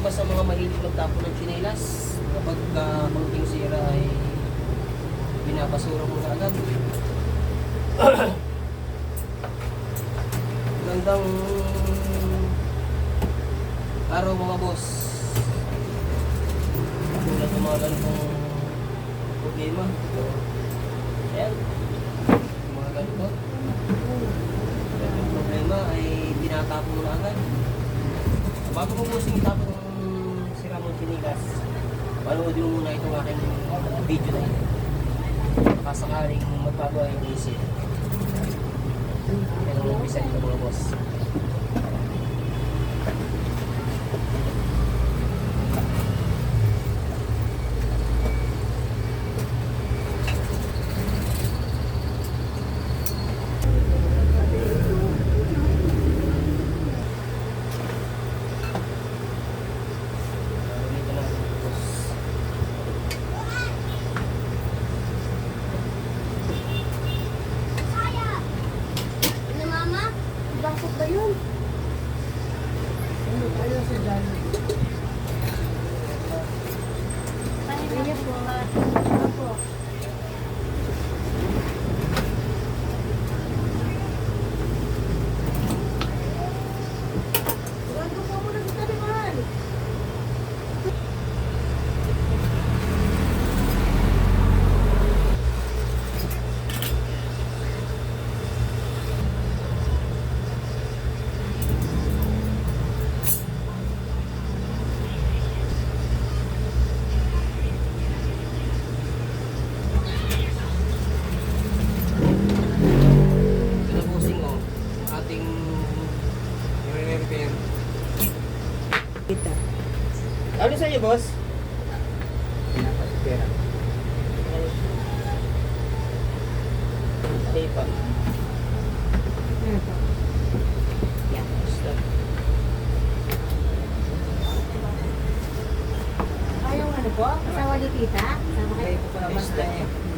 ba sa mga mahilig magtapon ng tsinelas? Kapag kunting sira ay binabasura mo na agad. Magandang araw mga boss. Tulad ng mga ganitong problema. Ayan. Mga ganito. Yung problema ay tinatapon mo na agad. Bago mo busing itapon ng sira mong sinigas, panoodin mo muna itong aking video na ito. Kasakaling magbago ang isip. Yan ang umpisa ito mga boss. Bakit ba yun? Ano tayo sa dyan? Kaya po. Ako. Wala ko muna sa taliman. Pinabusing ko ating i-repair. Kita. Ano sa iyo, boss? Pinapatipera. Ay pa. Ano po? Yan. Stop. Ayaw ano po? Asawa ni tita? Sama kayo po Stop.